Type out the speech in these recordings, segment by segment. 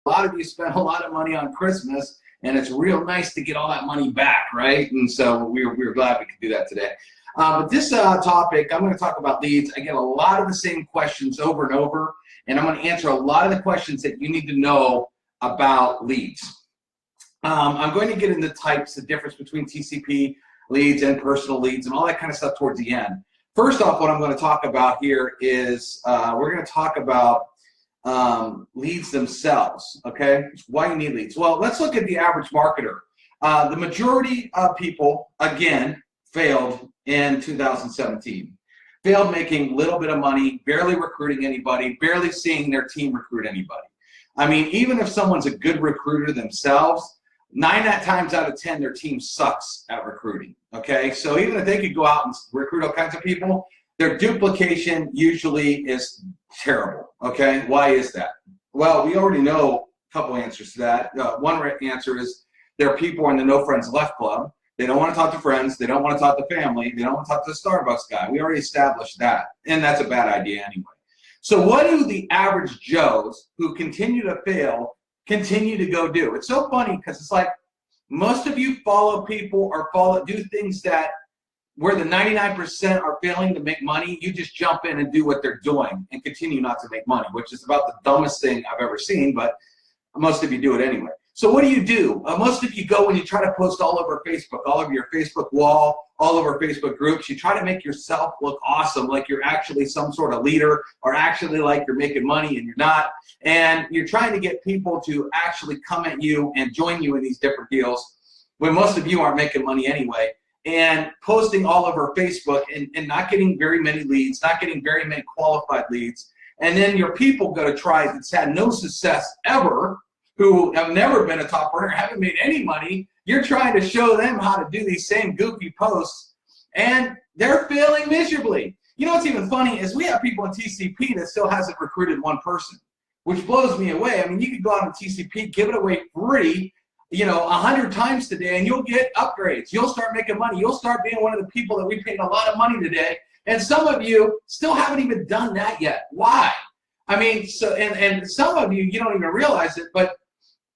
lot of you spent a lot of money on Christmas, and it's real nice to get all that money back, right? And so we're glad we could do that today. But this topic, I'm going to talk about leads. I get a lot of the same questions over and over, and I'm going to answer a lot of the questions that you need to know about leads. I'm going to get into types, the difference between TCP leads and personal leads and all that kind of stuff towards the end. First off, what I'm going to talk about here is we're going to talk about leads themselves, okay? Why you need leads. Well, let's look at the average marketer. The majority of people, again, failed in 2017. Failed making a little bit of money, barely recruiting anybody, barely seeing their team recruit anybody. I mean, even if someone's a good recruiter themselves, 9 times out of 10, their team sucks at recruiting, okay? So even if they could go out and recruit all kinds of people, their duplication usually is terrible, okay? Why is that? Well, we already know a couple answers to that. One answer is there are people in the No Friends Left Club. They don't want to talk to friends. They don't want to talk to family. They don't want to talk to the Starbucks guy. We already established that, and that's a bad idea anyway. So what do the average Joes who continue to fail continue to go do? It's so funny because it's like most of you follow people or do things that where the 99% are failing to make money, you just jump in and do what they're doing and continue not to make money, which is about the dumbest thing I've ever seen, but most of you do it anyway. So what do? Most of you go and you try to post all over Facebook, all over your Facebook wall, all over Facebook groups. You try to make yourself look awesome, like you're actually some sort of leader or actually like you're making money and you're not. And you're trying to get people to actually come at you and join you in these different deals when most of you aren't making money anyway. And posting all over Facebook and not getting very many leads, not getting very many qualified leads. And then your people go to try that's had no success ever, who have never been a top earner, haven't made any money. You're trying to show them how to do these same goofy posts, and they're failing miserably. You know what's even funny is we have people in TCP that still hasn't recruited one person, which blows me away. I mean, you could go out on TCP, give it away free, 100 times today, and you'll get upgrades. You'll start making money. You'll start being one of the people that we paid a lot of money today. And some of you still haven't even done that yet. Why? I mean, so and some of you don't even realize it, but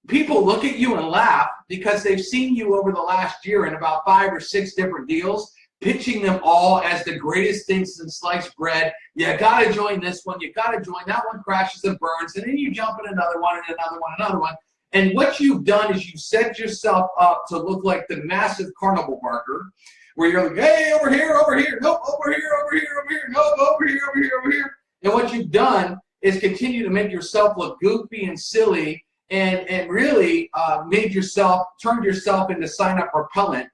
people look at you and laugh because they've seen you over the last year in about 5 or 6 different deals, pitching them all as the greatest things since sliced bread. You got to join this one. You got to join that one, crashes and burns, and then you jump in another one and another one, another one. And what you've done is you set yourself up to look like the massive carnival barker, where you're like, hey, over here, nope, over here, nope, over here. And what you've done is continue to make yourself look goofy and silly, and really turned yourself into sign-up repellent.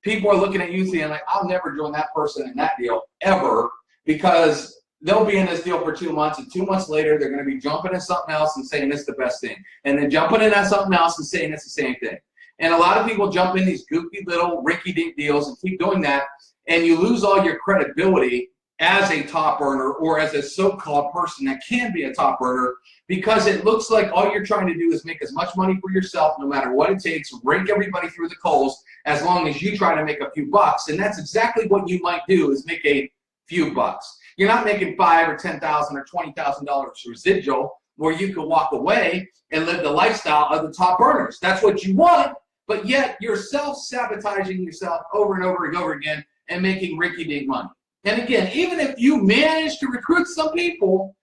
People are looking at you saying, like, I'll never join that person in that deal ever, because they'll be in this deal for 2 months, and 2 months later, they're going to be jumping in something else and saying it's the best thing, and then jumping in at something else and saying it's the same thing. And a lot of people jump in these goofy little rinky-dink deals and keep doing that, and you lose all your credibility as a top earner or as a so-called person that can be a top earner, because it looks like all you're trying to do is make as much money for yourself, no matter what it takes, rake everybody through the coals, as long as you try to make a few bucks. And that's exactly what you might do, is make a few bucks. You're not making $5,000 or $10,000 or $20,000 residual where you can walk away and live the lifestyle of the top earners. That's what you want, but yet you're self-sabotaging yourself over and over and over again and making rinky-dink money. And again, even if you manage to recruit some people,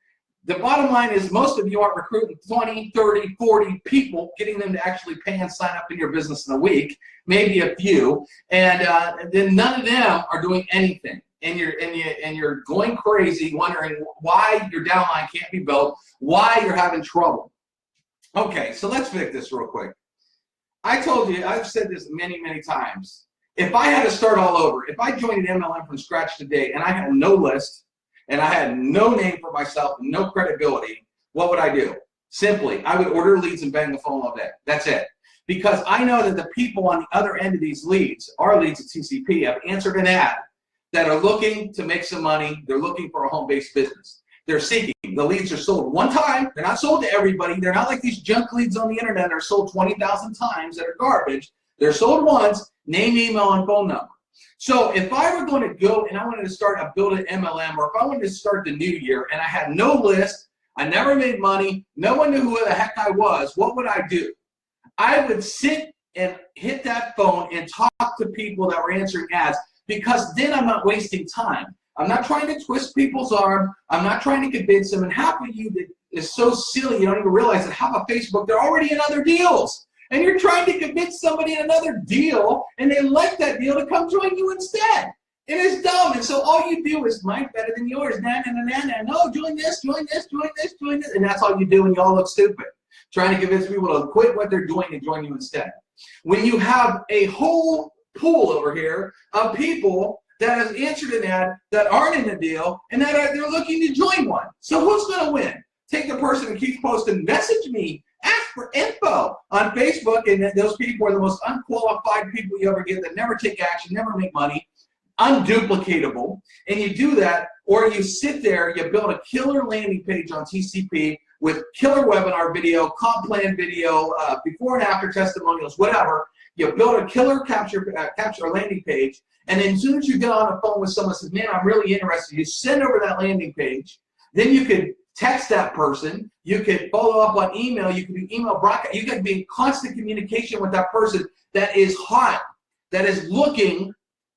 the bottom line is most of you aren't recruiting 20, 30, 40 people, getting them to actually pay and sign up in your business in a week, maybe a few, and then none of them are doing anything. And you're going crazy, wondering why your downline can't be built, why you're having trouble. Okay, so let's fix this real quick. I told you, I've said this many, many times. If I had to start all over, if I joined an MLM from scratch today and I had no list and I had no name for myself, no credibility, what would I do? Simply, I would order leads and bang the phone all day. That's it. Because I know that the people on the other end of these leads, our leads at TCP, have answered an ad that are looking to make some money. They're looking for a home-based business. They're seeking. The leads are sold one time. They're not sold to everybody. They're not like these junk leads on the internet that are sold 20,000 times that are garbage. They're sold once, name, email, and phone number. So if I were going to go and I wanted to start a build an MLM, or if I wanted to start the new year and I had no list, I never made money. No one knew who the heck I was. What would I do? I would sit and hit that phone and talk to people that were answering ads, because then I'm not wasting time. I'm not trying to twist people's arm. I'm not trying to convince them. And half of you that is so silly, you don't even realize that half of Facebook, they're already in other deals. And you're trying to convince somebody in another deal, and they like that deal, to come join you instead. It is dumb. And so all you do is mine better than yours. No, join this, join this, join this, join this. And that's all you do, and you all look stupid. Trying to convince people to quit what they're doing and join you instead. When you have a whole pool over here of people that has answered an ad that aren't in a deal and that they're looking to join one. So who's going to win? Take the person who keeps posting, message me, ask for info on Facebook, and those people are the most unqualified people you ever get that never take action, never make money, unduplicatable. And you do that, or you sit there, you build a killer landing page on TCP with killer webinar video, comp plan video, before and after testimonials, whatever. You build a killer capture landing page, and then as soon as you get on the phone with someone and says, man, I'm really interested, you send over that landing page. Then you could text that person, you could follow up on email, you could do email broadcast, you could be in constant communication with that person that is hot, that is looking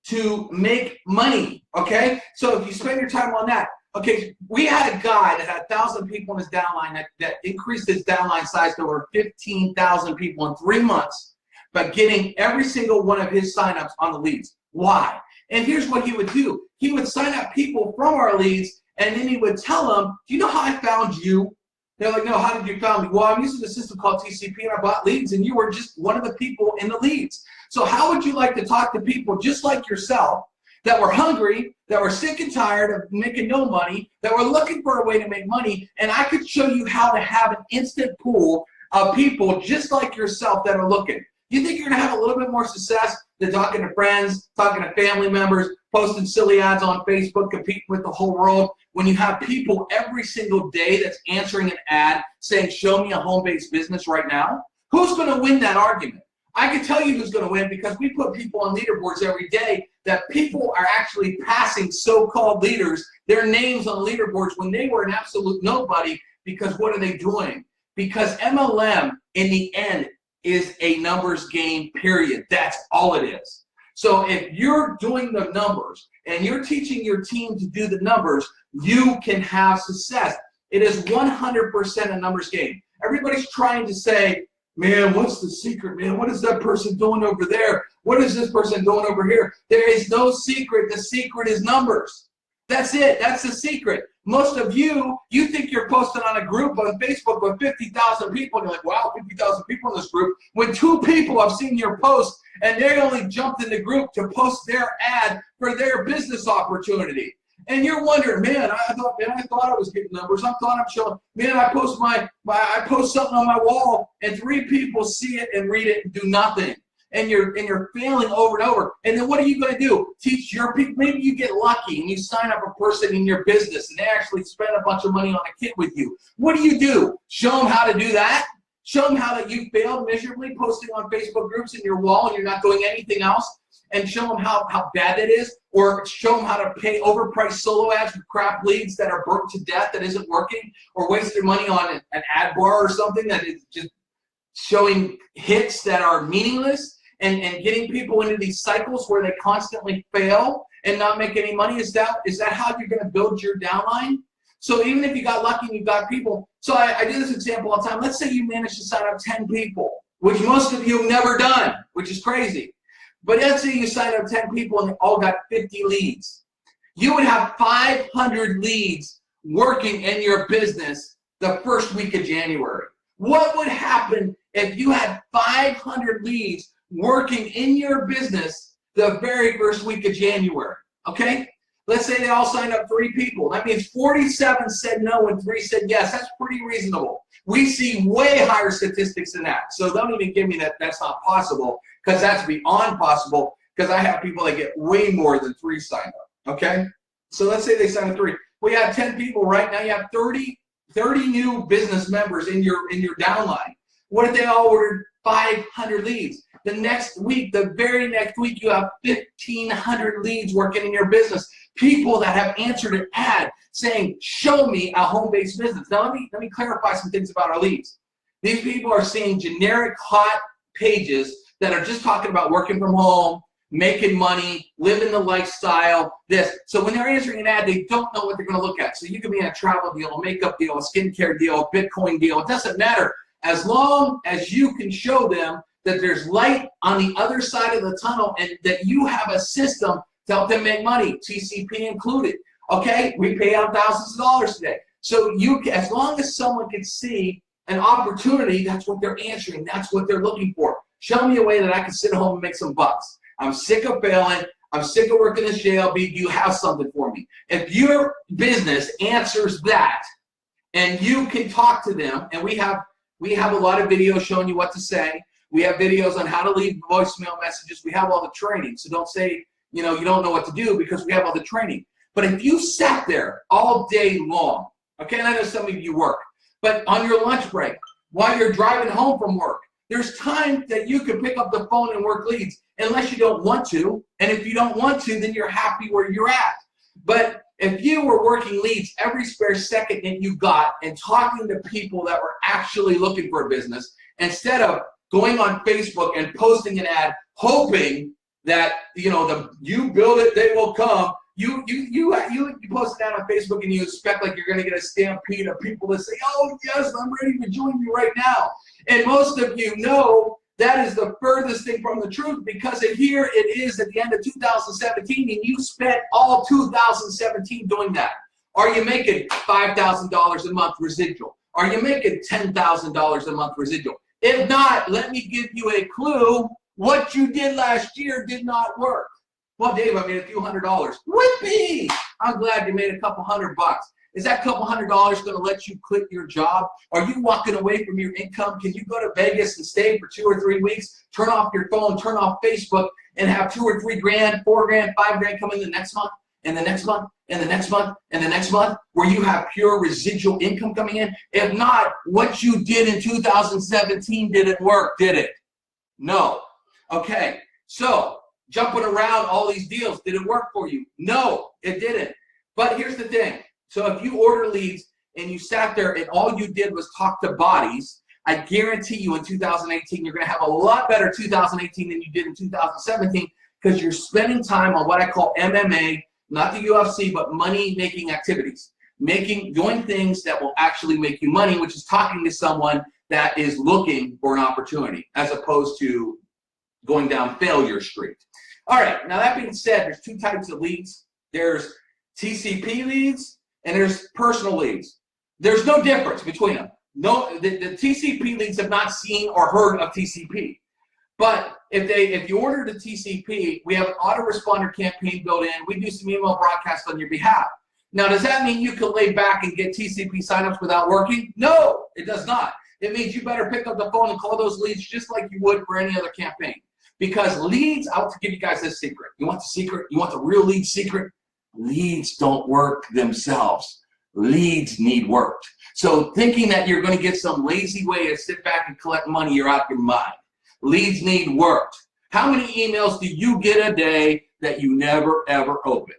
to make money, okay? So if you spend your time on that, okay, we had a guy that had 1,000 people in his downline that increased his downline size to over 15,000 people in 3 months by getting every single one of his signups on the leads. Why? And here's what he would do. He would sign up people from our leads, and then he would tell them, do you know how I found you? They're like, no, how did you find me? Well, I'm using a system called TCP, and I bought leads, and you were just one of the people in the leads. So how would you like to talk to people just like yourself that were hungry, that were sick and tired of making no money, that were looking for a way to make money, and I could show you how to have an instant pool of people just like yourself that are looking. You think you're going to have a little bit more success than talking to friends, talking to family members, posting silly ads on Facebook, competing with the whole world, when you have people every single day that's answering an ad saying, show me a home-based business right now? Who's going to win that argument? I can tell you who's going to win, because we put people on leaderboards every day that people are actually passing so-called leaders, their names on leaderboards when they were an absolute nobody. Because what are they doing? Because MLM, in the end, is a numbers game, period. That's all it is. So if you're doing the numbers and you're teaching your team to do the numbers, you can have success. It is 100% a numbers game. Everybody's trying to say, man, what's the secret, man? What is that person doing over there? What is this person doing over here? There is no secret. The secret is numbers. That's it. That's the secret. Most of you think you're posting on a group on Facebook with 50,000 people, and you're like, wow, 50,000 people in this group. When 2 people have seen your post, and they only jumped in the group to post their ad for their business opportunity. And you're wondering, man, I thought I was getting numbers. I thought I'm showing. Man, I post I post something on my wall, and 3 people see it and read it and do nothing. And you're failing over and over. And then what are you going to do? Teach your people. Maybe you get lucky and you sign up a person in your business, and they actually spend a bunch of money on a kit with you. What do? Show them how to do that? Show them how that you failed miserably posting on Facebook groups in your wall and you're not doing anything else? And show them how bad it is? Or show them how to pay overpriced solo ads with crap leads that are burnt to death, that isn't working? Or waste their money on an ad bar or something that is just showing hits that are meaningless, and getting people into these cycles where they constantly fail and not make any money? Is that how you're going to build your downline? So even if you got lucky and you got people, so I do this example all the time. Let's say you managed to sign up 10 people, which most of you have never done, which is crazy. But let's say you signed up 10 people and they all got 50 leads. You would have 500 leads working in your business the first week of January. What would happen if you had 500 leads working in your business the very first week of January? Okay? Let's say they all signed up 3 people. That means 47 said no and 3 said yes. That's pretty reasonable. We see way higher statistics than that. So don't even give me that that's not possible, because that's beyond possible, because I have people that get way more than 3 signed up. Okay? So let's say they signed up 3. We have 10 people right now. You have 30 new business members in your downline. What if they all ordered 500 leads? the next week, the very next week, you have 1,500 leads working in your business. People that have answered an ad saying, show me a home-based business. Now, let me clarify some things about our leads. These people are seeing generic hot pages that are just talking about working from home, making money, living the lifestyle, this. So when they're answering an ad, they don't know what they're going to look at. So you could be in a travel deal, a makeup deal, a skincare deal, a Bitcoin deal. It doesn't matter. As long as you can show them that there's light on the other side of the tunnel and that you have a system to help them make money, TCP included. Okay, we pay out thousands of dollars today. So as long as someone can see an opportunity, that's what they're answering. That's what they're looking for. Show me a way that I can sit at home and make some bucks. I'm sick of failing. I'm sick of working this JLB. Do you have something for me? If your business answers that, and you can talk to them, and we have a lot of videos showing you what to say. We have videos on how to leave voicemail messages. We have all the training. So don't say, you don't know what to do, because we have all the training. But if you sat there all day long, okay, and I know some of you work, but on your lunch break, while you're driving home from work, there's time that you can pick up the phone and work leads, unless you don't want to. And if you don't want to, then you're happy where you're at. But if you were working leads every spare second that you got and talking to people that were actually looking for a business, instead of going on Facebook and posting an ad, hoping that, you build it, they will come. You post an ad on Facebook and you expect like you're going to get a stampede of people that say, oh, yes, I'm ready to join you right now. And most of you know that is the furthest thing from the truth, because here it is at the end of 2017 and you spent all 2017 doing that. Are you making $5,000 a month residual? Are you making $10,000 a month residual? If not, let me give you a clue. What you did last year did not work. Well, Dave, I made a few $100s. Whippy! I'm glad you made a couple $100 bucks. Is that couple $100 going to let you quit your job? Are you walking away from your income? Can you go to Vegas and stay for 2 or 3 weeks, turn off your phone, turn off Facebook, and have 2 or 3 grand, 4 grand, 5 grand come in the next month, and the next month, and the next month, and the next month, where you have pure residual income coming in? If not, what you did in 2017 didn't work, did it? No. Okay, so jumping around all these deals, did it work for you? No, it didn't. But here's the thing. So if you order leads and you sat there and all you did was talk to bodies, I guarantee you in 2018, you're going to have a lot better 2018 than you did in 2017, because you're spending time on what I call MMA, not the UFC, but money-making activities. Doing things that will actually make you money, which is talking to someone that is looking for an opportunity, as opposed to going down failure street. All right, now that being said, there's 2 types of leads. There's TCP leads and there's personal leads. There's no difference between them. No, the TCP leads have not seen or heard of TCP. But if you order the TCP, we have an autoresponder campaign built in. We do some email broadcasts on your behalf. Now, does that mean you can lay back and get TCP signups without working? No, it does not. It means you better pick up the phone and call those leads just like you would for any other campaign. Because leads, I'll give you guys this secret. You want the secret? You want the real lead secret? Leads don't work themselves. Leads need worked. So thinking that you're going to get some lazy way to sit back and collect money, you're out of your mind. Leads need worked. How many emails do you get a day that you never, ever open?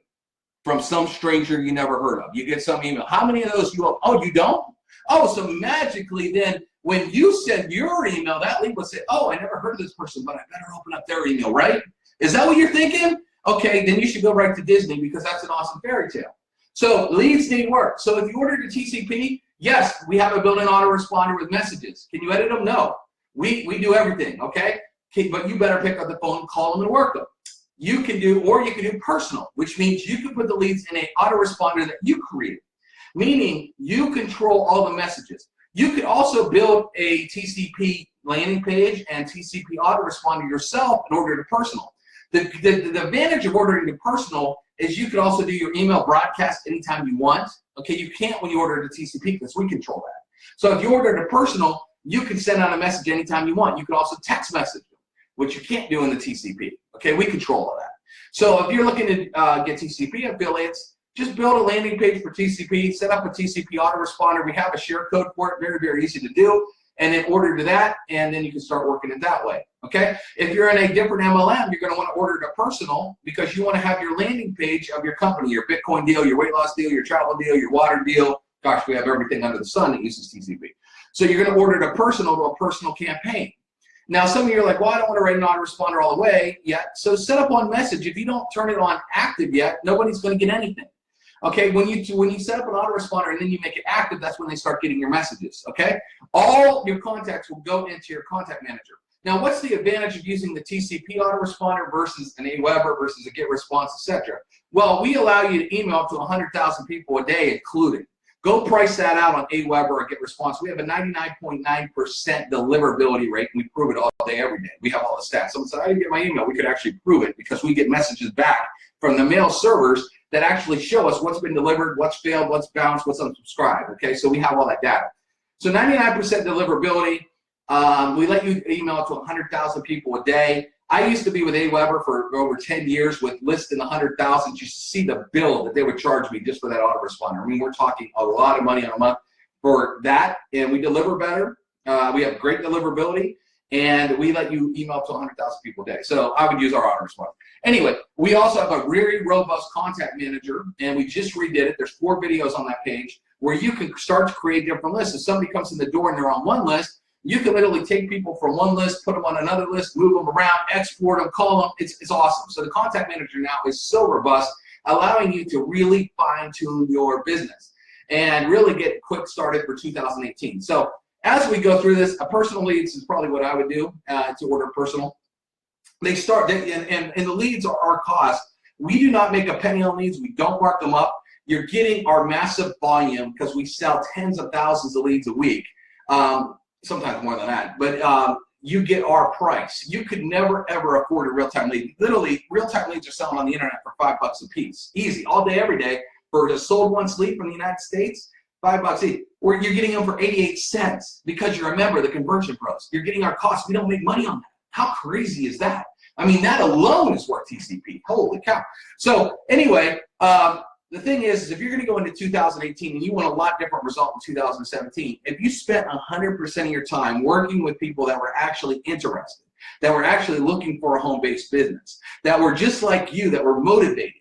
From some stranger you never heard of. You get some email. How many of those you open? Oh, you don't? Oh, so magically then, when you send your email, that lead will say, oh, I never heard of this person, but I better open up their email, right? Is that what you're thinking? Okay, then you should go right to Disney, because that's an awesome fairy tale. So leads need work. So if you ordered a TCP, yes, we have a built-in autoresponder with messages. Can you edit them? No. We do everything, okay? But you better pick up the phone, call them, and work them. You can do personal, which means you can put the leads in an autoresponder that you create, meaning you control all the messages. You could also build a TCP landing page and TCP autoresponder yourself in order to personal. The advantage of ordering to personal is you could also do your email broadcast anytime you want. Okay, you can't when you order the TCP, because we control that. So if you order to personal, you can send out a message anytime you want. You could also text message them, which you can't do in the TCP. Okay, we control all that. So if you're looking to get TCP affiliates, just build a landing page for TCP, set up a TCP autoresponder. We have a share code for it, very, very easy to do. and then order to that, and then you can start working it that way, okay? If you're in a different MLM, you're gonna wanna order to personal because you wanna have your landing page of your company, your Bitcoin deal, your weight loss deal, your travel deal, your water deal. Gosh, we have everything under the sun that uses TCP. So you're gonna order to a personal campaign. Now, some of you are like, well, I don't want to write an autoresponder all the way yet. So set up on message. If you don't turn it on active yet, nobody's going to get anything. Okay, when you set up an autoresponder and then you make it active, that's when they start getting your messages. Okay, all your contacts will go into your contact manager. Now, what's the advantage of using the TCP autoresponder versus an AWeber versus a GetResponse, etc.? Well, we allow you to email up to 100,000 people a day, including. Go price that out on AWeber or GetResponse. We have a 99.9% deliverability rate, and we prove it all day, every day. We have all the stats. Someone said, I didn't get my email. We could actually prove it because we get messages back from the mail servers that actually show us what's been delivered, what's failed, what's bounced, what's unsubscribed. Okay, so we have all that data. So 99% deliverability. We let you email to 100,000 people a day. I used to be with AWeber for over 10 years with lists in the 100,000s. You should see the bill that they would charge me just for that autoresponder. I mean, we're talking a lot of money on a month for that, and we deliver better. We have great deliverability, and we let you email to 100,000 people a day. So I would use our autoresponder. Anyway, we also have a really robust contact manager, and we just redid it. There's 4 videos on that page where you can start to create different lists. If somebody comes in the door and they're on one list, you can literally take people from one list, put them on another list, move them around, export them, call them. It's awesome. So the contact manager now is so robust, allowing you to really fine-tune your business and really get quick started for 2018. So as we go through this, a personal leads is probably what I would do to order personal. They start, and the leads are our cost. We do not make a penny on leads. We don't mark them up. You're getting our massive volume because we sell tens of thousands of leads a week. Sometimes more than that, but you get our price. You could never ever afford a real-time lead. Literally, real-time leads are selling on the internet for $5 a piece. Easy, all day, every day. For a sold once lead from the United States, $5 each. Or you're getting them for 88 cents because you're a member of the Conversion Pros. You're getting our cost. We don't make money on that. How crazy is that? I mean, that alone is worth TCP. Holy cow. So anyway, the thing is if you're going to go into 2018 and you want a lot different result in 2017, if you spent 100% of your time working with people that were actually interested, that were actually looking for a home-based business, that were just like you, that were motivated,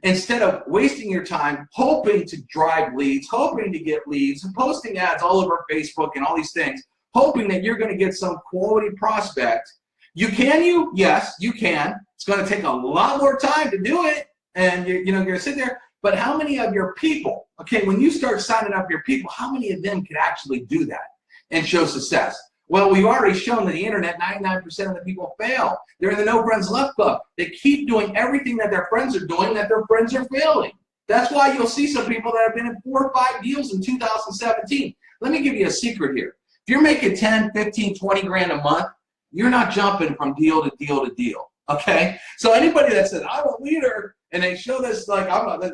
instead of wasting your time hoping to drive leads, hoping to get leads, posting ads all over Facebook and all these things, hoping that you're going to get some quality prospect. Yes, you can. It's going to take a lot more time to do it, and you're going to sit there. But how many of your people, okay, when you start signing up your people, how many of them can actually do that and show success? Well, we've already shown that the internet, 99% of the people fail. They're in the no friends left club. They keep doing everything that their friends are doing that their friends are failing. That's why you'll see some people that have been in 4 or 5 deals in 2017. Let me give you a secret here. If you're making 10, 15, 20 grand a month, you're not jumping from deal to deal to deal, okay? So anybody that says, I'm a leader, and they show this like I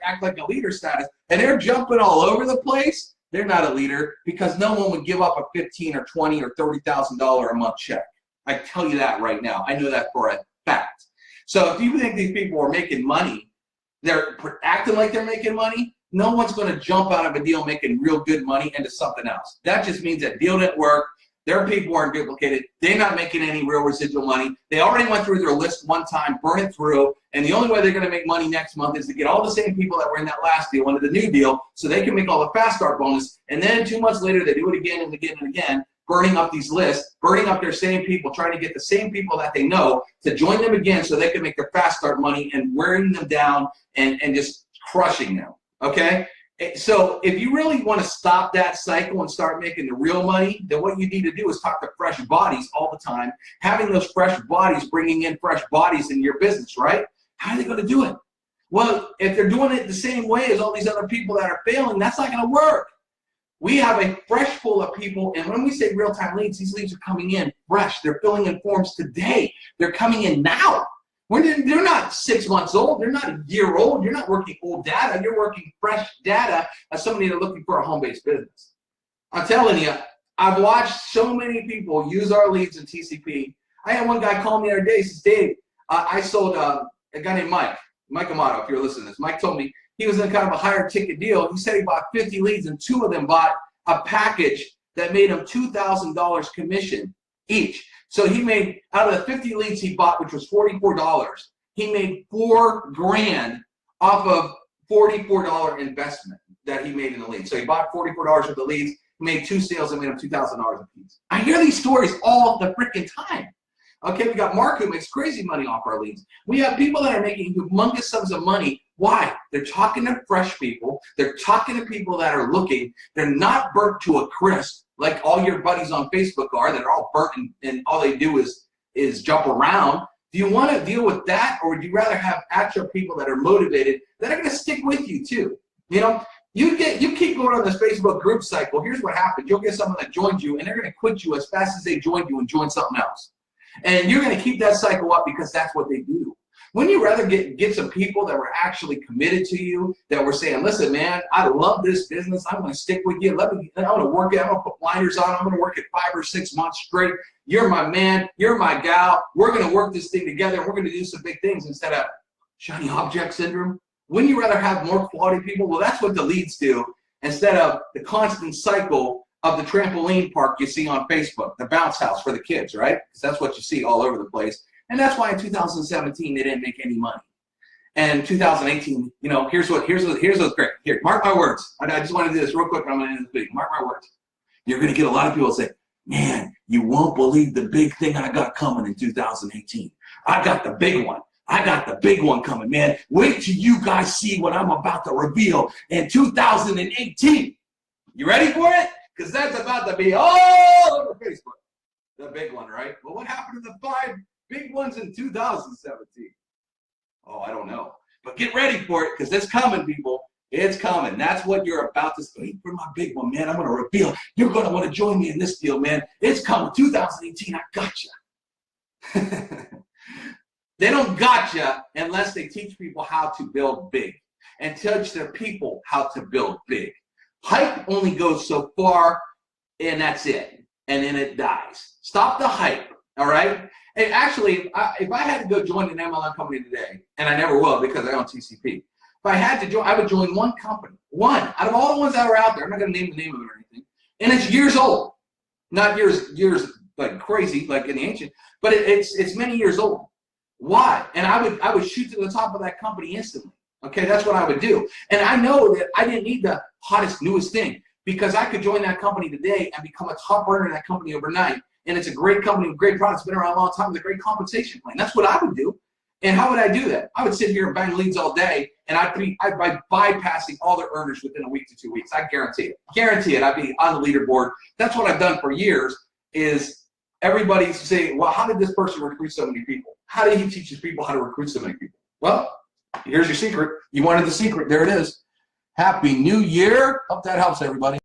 act like a leader status, and they're jumping all over the place, they're not a leader because no one would give up a $15 or $20 or $30,000 a month check. I tell you that right now. I know that for a fact. So if you think these people are making money, they're acting like they're making money, no one's going to jump out of a deal making real good money into something else. That just means that deal didn't work. Their people aren't duplicated. They're not making any real residual money. They already went through their list one time, burn it through, and the only way they're going to make money next month is to get all the same people that were in that last deal into the new deal so they can make all the fast start bonus, and then 2 months later they do it again and again and again, burning up these lists, burning up their same people, trying to get the same people that they know to join them again so they can make their fast start money and wearing them down and just crushing them, okay? So if you really want to stop that cycle and start making the real money, then what you need to do is talk to fresh bodies all the time, having those fresh bodies bringing in fresh bodies in your business, right? How are they going to do it? Well, if they're doing it the same way as all these other people that are failing, that's not going to work. We have a fresh pool of people, and when we say real-time leads, these leads are coming in fresh. They're filling in forms today. They're coming in now. They're not 6 months old. They're not a year old. You're not working old data. You're working fresh data as somebody that's looking for a home-based business. I'm telling you, I've watched so many people use our leads in TCP. I had one guy call me the other day. He says, Dave, I sold a guy named Mike Amato, if you're listening to this. Mike told me he was in kind of a higher ticket deal. He said he bought 50 leads, and 2 of them bought a package that made him $2,000 commission each. So he made, out of the 50 leads he bought, which was $44, he made $4 grand off of $44 investment that he made in the leads. So he bought $44 worth of leads, he made 2 sales and made him $2,000 a piece. I hear these stories all the freaking time. Okay, we got Mark who makes crazy money off our leads. We have people that are making humongous sums of money. Why? They're talking to fresh people. They're talking to people that are looking. They're not burnt to a crisp like all your buddies on Facebook are, that are all burnt and all they do is jump around. Do you want to deal with that, or would you rather have actual people that are motivated, that are going to stick with you too? You know, you keep going on this Facebook group cycle. Here's what happens. You'll get someone that joins you, and they're going to quit you as fast as they joined you and join something else. And you're going to keep that cycle up because that's what they do. Wouldn't you rather get some people that were actually committed to you, that were saying, listen, man, I love this business. I'm going to stick with you. I'm going to work it. I'm going to put blinders on. I'm going to work it 5 or 6 months straight. You're my man. You're my gal. We're going to work this thing together. We're going to do some big things instead of shiny object syndrome. Wouldn't you rather have more quality people? Well, that's what the leads do, instead of the constant cycle of the trampoline park you see on Facebook, the bounce house for the kids, right? Because that's what you see all over the place. And that's why in 2017 they didn't make any money. And 2018, you know, here's what's great. Here, mark my words. I just want to do this real quick, and I'm going to end this video. Mark my words. You're going to get a lot of people say, man, you won't believe the big thing I got coming in 2018. I got the big one. I got the big one coming, man. Wait till you guys see what I'm about to reveal in 2018. You ready for it? Because that's about to be all over Facebook. The big one, right? Well, what happened to the 5 big ones in 2017? Oh, I don't know. But get ready for it, because it's coming, people. It's coming. That's what you're about to say. For my big one, man, I'm going to reveal. You're going to want to join me in this deal, man. It's coming. 2018, I gotcha. They don't gotcha unless they teach people how to build big and teach their people how to build big. Hype only goes so far, and that's it. And then it dies. Stop the hype, all right? And actually, if I had to go join an MLM company today, and I never will because I own TCP, if I had to join, I would join one company. One. Out of all the ones that are out there, I'm not going to name the name of it or anything, and it's years old. Not years like crazy, like in the ancient, but it's many years old. Why? And I would shoot to the top of that company instantly. Okay, that's what I would do. And I know that I didn't need the hottest, newest thing, because I could join that company today and become a top earner in that company overnight. And it's a great company with great products, been around a long time with a great compensation plan. That's what I would do. And how would I do that? I would sit here and bang leads all day, and I'd be bypassing all their earners within a week to 2 weeks. I guarantee it. Guarantee it. I'd be on the leaderboard. That's what I've done for years. Is everybody's saying, well, how did this person recruit so many people? How did he teach his people how to recruit so many people? Well, here's your secret. You wanted the secret. There it is. Happy New Year. Hope that helps everybody.